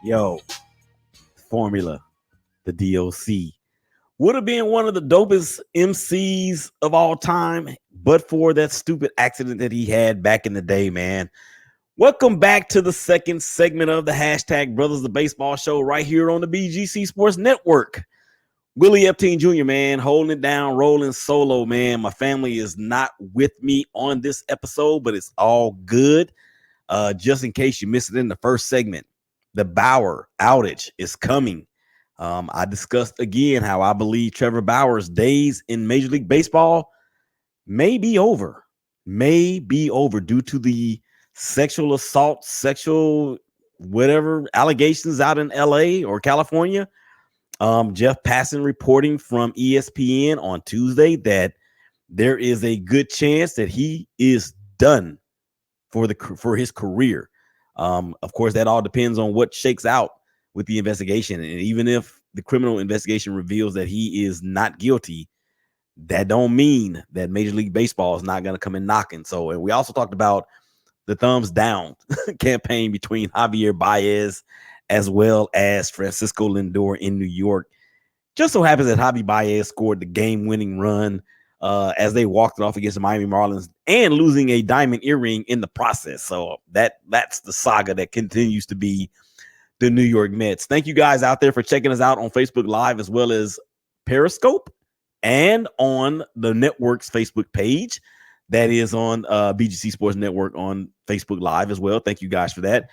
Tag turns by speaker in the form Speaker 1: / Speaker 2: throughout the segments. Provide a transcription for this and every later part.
Speaker 1: Yo, Formula, the DOC, would have been one of the dopest MCs of all time, but for that stupid accident that he had back in the day, man. Welcome back to the second segment of the hashtag Brothers of Baseball show right here on the BGC Sports Network. Willie Epteen Jr., man, holding it down, rolling solo, man. My family is not with me on this episode, but it's all good. Just in case you missed it in the first segment, the Bauer outage is coming. I discussed again how I believe Trevor Bauer's days in Major League Baseball may be over due to the sexual assault, sexual whatever allegations out in LA or California. Jeff Passan reporting from ESPN on Tuesday that there is a good chance that he is done for his career. Of course, that all depends on what shakes out with the investigation. And even if the criminal investigation reveals that he is not guilty, that don't mean that Major League Baseball is not going to come in knocking. So, and we also talked about the thumbs down campaign between Javier Baez as well as Francisco Lindor in New York. Just so happens that Javi Baez scored the game-winning run as they walked it off against the Miami Marlins and losing a diamond earring in the process. So that's the saga that continues to be the New York Mets. Thank you guys out there for checking us out on Facebook Live as well as Periscope and on the network's Facebook page. That is on BGC Sports Network on Facebook Live as well. Thank you guys for that.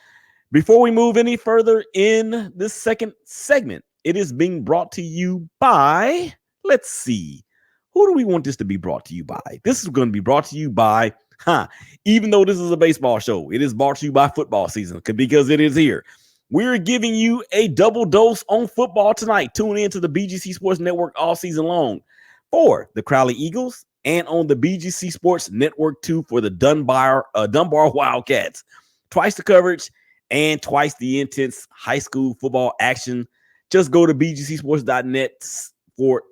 Speaker 1: Before we move any further in this second segment, it is being brought to you by, let's see, who do we want this to be brought to you by? This is going to be brought to you by, even though this is a baseball show, it is brought to you by football season because it is here. We're giving you a double dose on football tonight. Tune in to the BGC Sports Network all season long for the Crowley Eagles and on the BGC Sports Network 2 for the Dunbar Wildcats. Twice the coverage and twice the intense high school football action. Just go to bgcsports.net for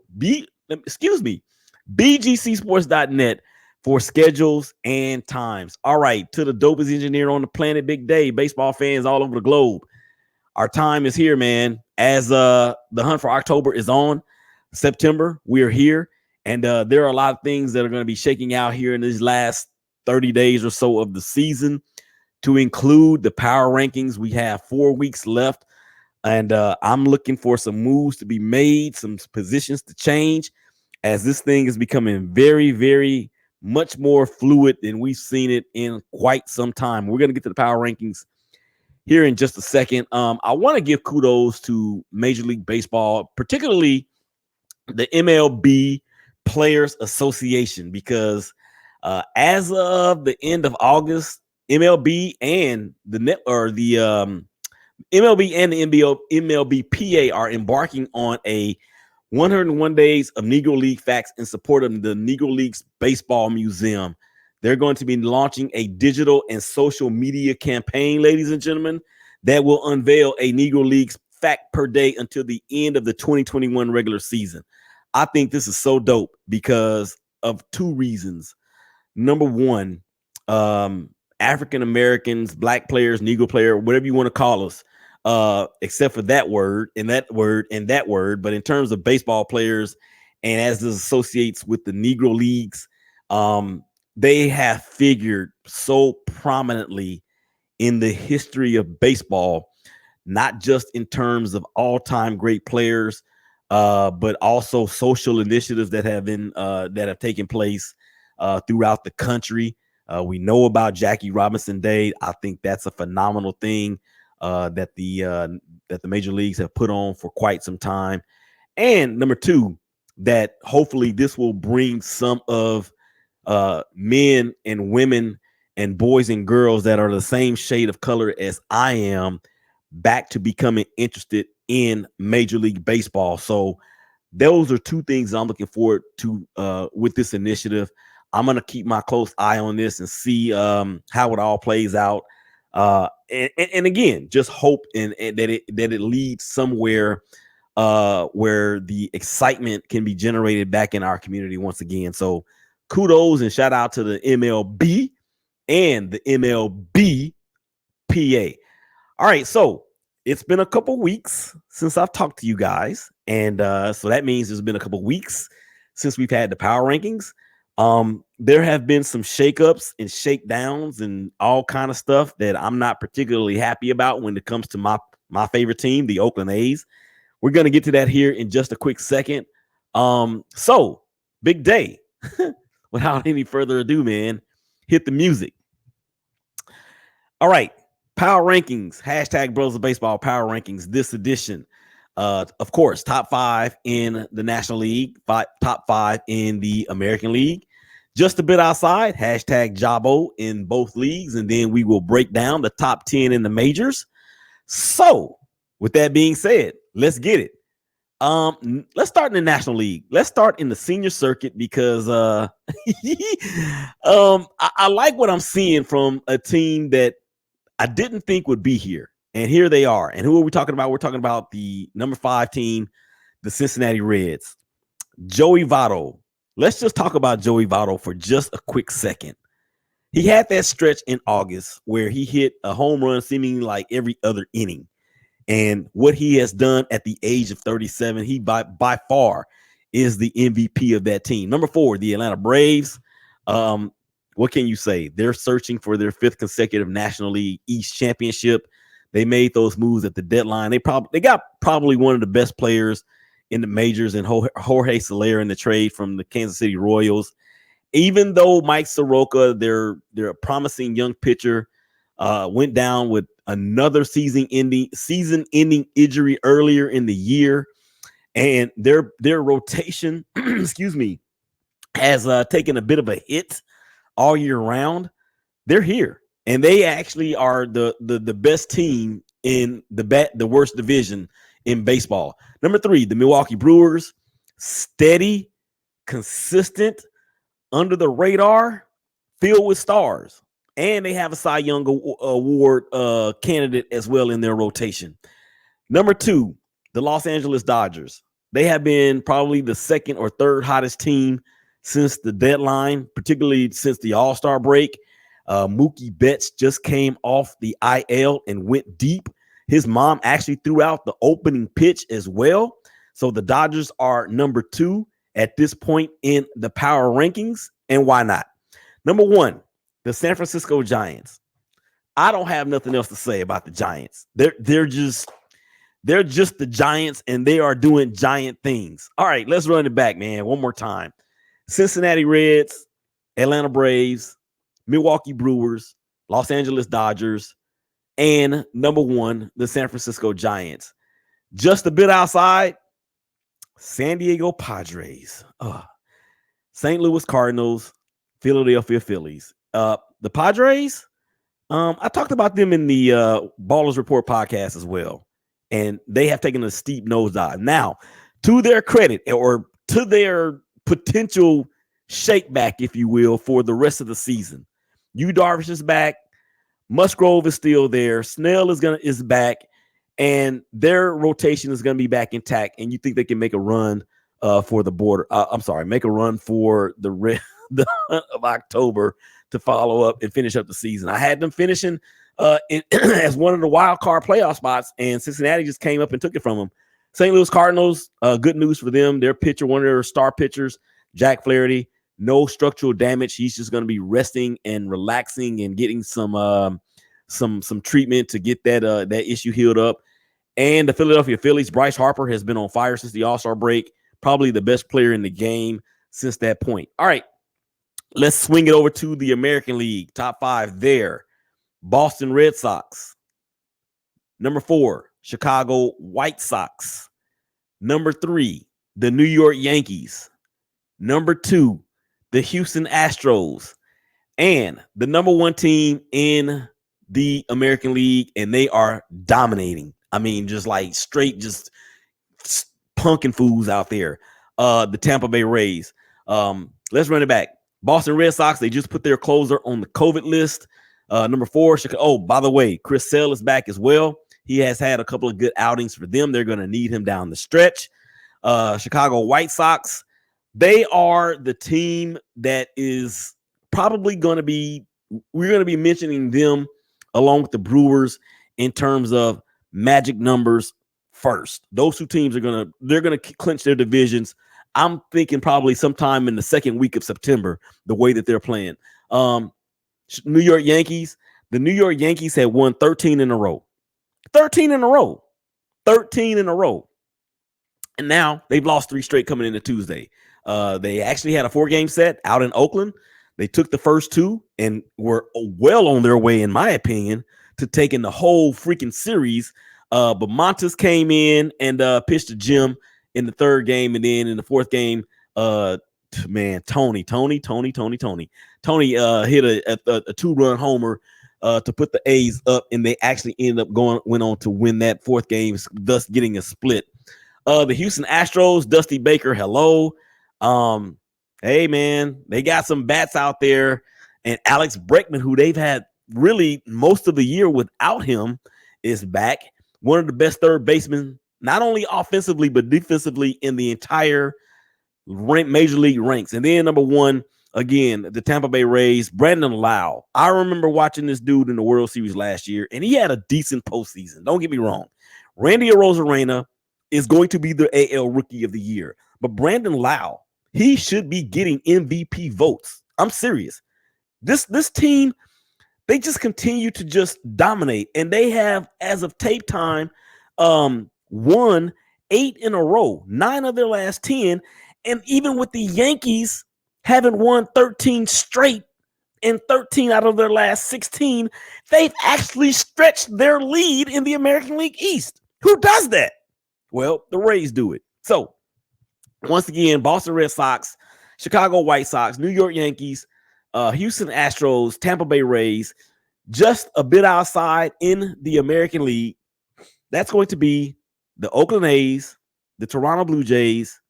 Speaker 1: bgcsports.net for schedules and times. All right, to the dopest engineer on the planet, Big Day, baseball fans all over the globe. Our time is here, man. As the hunt for October is on, September, we are here. And there are a lot of things that are going to be shaking out here in these last 30 days or so of the season, to include the power rankings. We have 4 weeks left, and I'm looking for some moves to be made, some positions to change, as this thing is becoming very, very much more fluid than we've seen it in quite some time. We're going to get to the power rankings here in just a second. I want to give kudos to Major League Baseball, particularly the MLB Players Association, because as of the end of August, MLB and the MLBPA are embarking on a 101 days of Negro League facts in support of the Negro Leagues Baseball Museum. They're going to be launching a digital and social media campaign, ladies and gentlemen, that will unveil a Negro Leagues fact per day until the end of the 2021 regular season. I think this is so dope because of two reasons. Number one, African Americans, black players, Negro player, whatever you want to call us, except for that word and that word and that word. But in terms of baseball players, and as this associates with the Negro Leagues, they have figured so prominently in the history of baseball, not just in terms of all-time great players, but also social initiatives that have taken place throughout the country. We know about Jackie Robinson Day. I think that's a phenomenal thing that the major leagues have put on for quite some time. And number two, that hopefully this will bring some of men and women and boys and girls that are the same shade of color as I am back to becoming interested in Major League Baseball. So those are two things I'm looking forward to with this initiative. I'm going to keep my close eye on this and see how it all plays out. And again, just hope that it leads somewhere where the excitement can be generated back in our community once again. So kudos and shout out to the MLB and the MLB PA. All right, so it's been a couple weeks since I've talked to you guys, and so that means there's been a couple weeks since we've had the power rankings. There have been some shakeups and shakedowns and all kind of stuff that I'm not particularly happy about when it comes to my favorite team, the Oakland A's. We're gonna get to that here in just a quick second. So big day. Without any further ado, man, hit the music. All right. Power rankings, hashtag Bros of Baseball power rankings, this edition. Of course, top 5 in the National League, top 5 in the American League. Just a bit outside, hashtag Jabo in both leagues, and then we will break down the top 10 in the majors. So, with that being said, let's get it. Let's start in the National League. Let's start in the senior circuit because I like what I'm seeing from a team that I didn't think would be here. And here they are. And who are we talking about? We're talking about the number 5 team, the Cincinnati Reds. Joey Votto. Let's just talk about Joey Votto for just a quick second. He had that stretch in August where he hit a home run seemingly like every other inning. And what he has done at the age of 37, he by far is the MVP of that team. Number 4, the Atlanta Braves. What can you say? They're searching for their 5th consecutive National League East championship. They made those moves at the deadline. They got probably one of the best players in the majors in Jorge Soler in the trade from the Kansas City Royals. Even though Mike Soroka, their promising young pitcher, went down with another season-ending injury earlier in the year, and their rotation, excuse me, has taken a bit of a hit all year round. They're here, and they actually are the best team in the worst division in baseball. Number 3, the Milwaukee Brewers, steady, consistent, under the radar, filled with stars. And they have a Cy Young Award candidate as well in their rotation. Number 2, the Los Angeles Dodgers. They have been probably the 2nd or 3rd hottest team since the deadline, particularly since the All-Star break. Mookie Betts just came off the IL and went deep. His mom actually threw out the opening pitch as well. So the Dodgers are number 2 at this point in the power rankings. And why not? Number 1, the San Francisco Giants. I don't have nothing else to say about the Giants. They're just the Giants, and they are doing giant things. All right, let's run it back, man, one more time. Cincinnati Reds, Atlanta Braves, Milwaukee Brewers, Los Angeles Dodgers, and number 1, the San Francisco Giants. Just a bit outside, San Diego Padres, St. Louis Cardinals, Philadelphia Phillies. The Padres, I talked about them in the Ballers Report podcast as well, and they have taken a steep nosedive. Now, to their credit, or to their potential shake back, if you will, for the rest of the season, Yu Darvish is back, Musgrove is still there, Snell is back, and their rotation is going to be back intact. And you think they can make a run for the border? Make a run for the hunt of October to follow up and finish up the season. I had them finishing as one of the wild card playoff spots, and Cincinnati just came up and took it from them. St. Louis Cardinals, good news for them. Their pitcher, one of their star pitchers, Jack Flaherty, no structural damage. He's just going to be resting and relaxing and getting some treatment to get that issue healed up. And the Philadelphia Phillies, Bryce Harper has been on fire since the All-Star break, probably the best player in the game since that point. All right, let's swing it over to the American League. Top 5 there. Boston Red Sox. Number 4, Chicago White Sox. Number 3, the New York Yankees. Number 2, the Houston Astros. And the number 1 team in the American League, and they are dominating. I mean, just like straight, just punking fools out there. The Tampa Bay Rays. Let's run it back. Boston Red Sox, they just put their closer on the COVID list. Number 4, Chicago. Oh, by the way, Chris Sale is back as well. He has had a couple of good outings for them. They're going to need him down the stretch. Chicago White Sox, they are the team that is probably going to be, we're going to be mentioning them along with the Brewers in terms of magic numbers first. Those two teams they're gonna clinch their divisions. I'm thinking probably sometime in the second week of September, the way that they're playing. New York Yankees, the New York Yankees had won 13 in a row. 13 in a row. 13 in a row. And now they've lost 3 straight coming into Tuesday. They actually had a 4-game set out in Oakland. They took the first 2 and were well on their way, in my opinion, to taking the whole freaking series. But Montes came in and pitched a gem in the 3rd game, and then in the 4th game, Tony hit a 2-run homer to put the A's up, and they actually went on to win that 4th game, thus getting a split. The Houston Astros, Dusty Baker, hello. Hey, man, they got some bats out there. And Alex Bregman, who they've had really most of the year without him, is back. One of the best third basemen, not only offensively, but defensively in the entire major league ranks. And then number 1, again, the Tampa Bay Rays, Brandon Lau. I remember watching this dude in the World Series last year, and he had a decent postseason. Don't get me wrong. Randy Arozarena is going to be the AL Rookie of the Year. But Brandon Lau, he should be getting MVP votes. I'm serious. This team, they just continue to just dominate. And they have, as of tape time, won 8 in a row, 9 of their last 10. And even with the Yankees having won 13 straight and 13 out of their last 16, they've actually stretched their lead in the American League East. Who does that? Well, the Rays do it. So, once again, Boston Red Sox, Chicago White Sox, New York Yankees, Houston Astros, Tampa Bay Rays, just a bit outside in the American League. That's going to be the Oakland A's, the Toronto Blue Jays,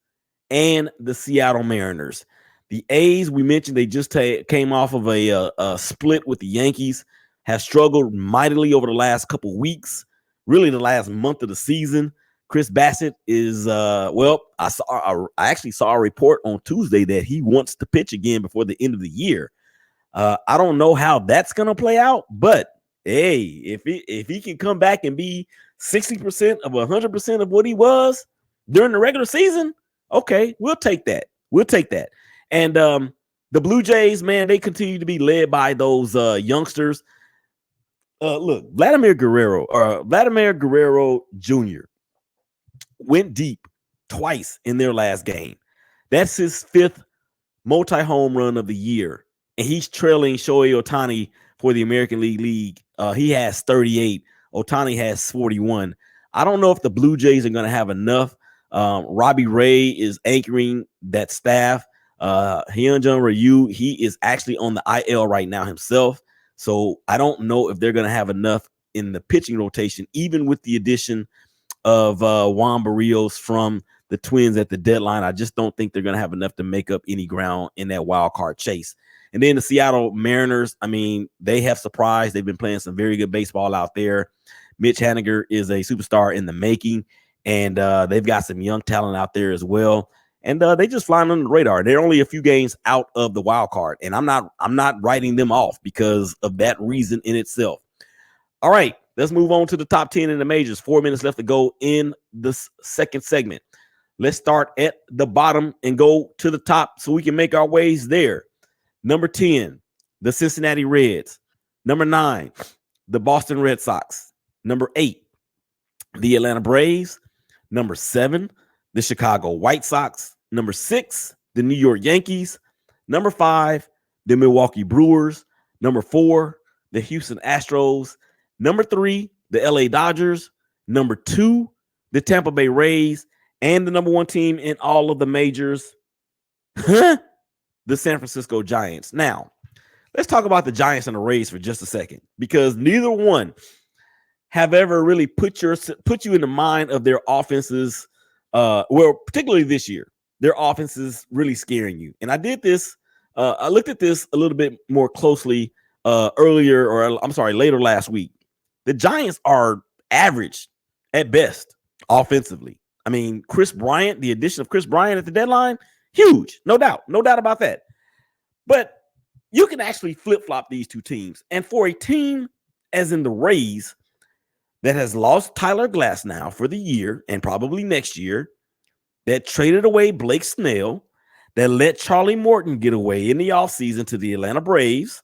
Speaker 1: and the Seattle Mariners. The A's, we mentioned, they just came off of a split with the Yankees, have struggled mightily over the last couple weeks, really the last month of the season. Chris Bassett is, I actually saw a report on Tuesday that he wants to pitch again before the end of the year. I don't know how that's going to play out, but hey, if he can come back and be 60% of 100% of what he was during the regular season, okay, we'll take that. And the Blue Jays, man, they continue to be led by those youngsters. Look, Vladimir Guerrero Jr. went deep twice in their last game. That's his 5th multi-home run of the year. And he's trailing Shohei Ohtani for the American League. He has 38. Ohtani has 41. I don't know if the Blue Jays are going to have enough. Robbie Ray is anchoring that staff. Hyunjin Ryu, he is actually on the IL right now himself. So I don't know if they're going to have enough in the pitching rotation, even with the addition of Juan Barrios from the Twins at the deadline. I just don't think they're going to have enough to make up any ground in that wild card chase. And then the Seattle Mariners, I mean, they have surprised. They've been playing some very good baseball out there. Mitch Haniger is a superstar in the making, and they've got some young talent out there as well. And they just flying under the radar. They're only a few games out of the wild card, and I'm not writing them off because of that reason in itself. All right, let's move on to the top 10 in the majors. 4 minutes left to go in this second segment. Let's start at the bottom and go to the top so we can make our ways there. Number 10, the Cincinnati Reds. Number 9, the Boston Red Sox. Number 8, the Atlanta Braves. Number 7, the Chicago White Sox. Number 6, the New York Yankees. Number 5, the Milwaukee Brewers. Number 4, the Houston Astros. Number 3, the LA Dodgers. Number 2, the Tampa Bay Rays. And the number 1 team in all of the majors, the San Francisco Giants. Now, let's talk about the Giants and the Rays for just a second, because neither one have ever really put you in the mind of their offenses. Particularly this year, their offense is really scaring you. And I did this. I looked at this a little bit more closely later last week. The Giants are average at best offensively. I mean, the addition of Chris Bryant at the deadline, huge, no doubt about that. But you can actually flip-flop these two teams. And for a team as in the Rays, that has lost Tyler Glass now for the year and probably next year, that traded away Blake Snell, that let Charlie Morton get away in the offseason to the Atlanta Braves,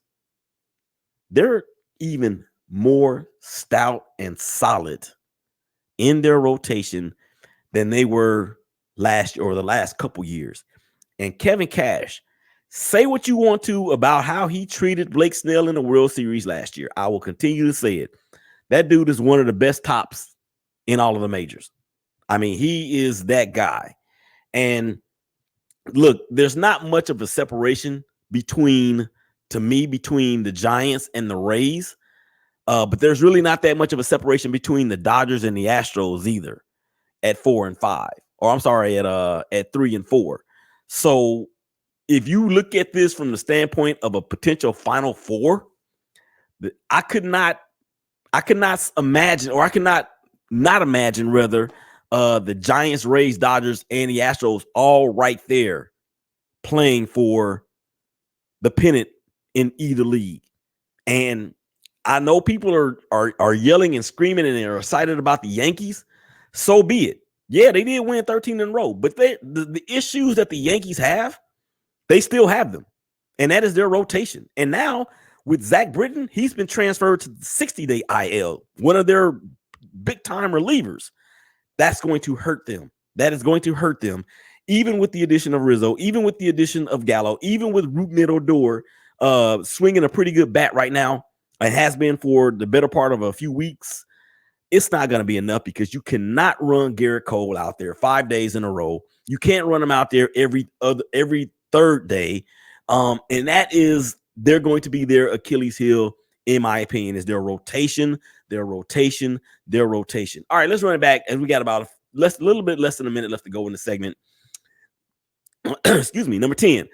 Speaker 1: they're even more stout and solid in their rotation than they were last year or the last couple years. And Kevin Cash, say what you want to about how he treated Blake Snell in the World Series last year. I will continue to say it. That dude is one of the best tops in all of the majors. I mean, he is that guy. And look, there's not much of a separation between the Giants and the Rays. But there's really not that much of a separation between the Dodgers and the Astros either at 4 and 5. Or I'm sorry, at 3 and 4. So if you look at this from the standpoint of a potential Final Four, I could not imagine, or I could not imagine rather, the Giants, Rays, Dodgers, and the Astros all right there playing for the pennant in either league. And I know people are yelling and screaming and they're excited about the Yankees. So be it. Yeah, they did win 13 in a row, but the issues that the Yankees have, they still have them. And that is their rotation. And now with Zach Britton, he's been transferred to the 60-day IL, one of their big-time relievers. That's going to hurt them. That is going to hurt them, even with the addition of Rizzo, even with the addition of Gallo, even with Rougned Odor swinging a pretty good bat right now. It has been for the better part of a few weeks. It's not going to be enough because you cannot run Garrett Cole out there 5 days in a row. You can't run him out there every third day. And they're going to be their Achilles heel, in my opinion, is their rotation. All right, let's run it back. And we got about a little bit less than a minute left to go in the segment. Excuse me. Number 10,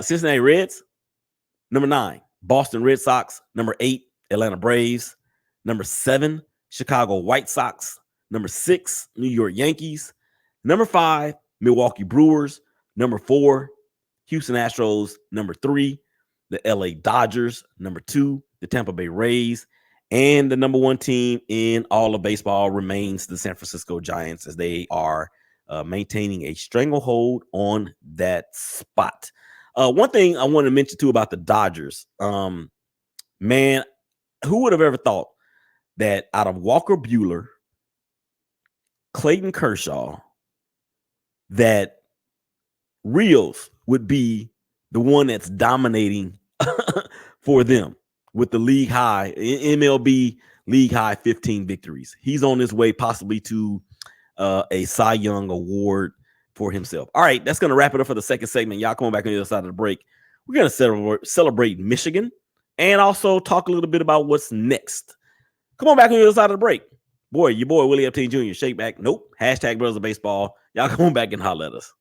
Speaker 1: Cincinnati Reds. Number 9, Boston Red Sox. Number 8, Atlanta Braves. Number 7, Chicago White Sox. Number 6, New York Yankees. Number 5, Milwaukee Brewers. Number 4, Houston Astros. Number 3, the LA Dodgers. Number 2, the Tampa Bay Rays. And the number 1 team in all of baseball remains the San Francisco Giants, as they are maintaining a stranglehold on that spot. One thing I want to mention too about the Dodgers, man, who would have ever thought that out of Walker Buehler, Clayton Kershaw, that Rios would be the one that's dominating for them with the league high, MLB league high 15 victories. He's on his way possibly to a Cy Young award for himself. All right, that's going to wrap it up for the second segment. Y'all come back on the other side of the break. We're going to celebrate Michigan and also talk a little bit about what's next. Come on back on the other side of the break. Boy, your boy Willie Epstein Jr. Shake back. Nope. # Brothers of Baseball. Y'all come on back and holler at us.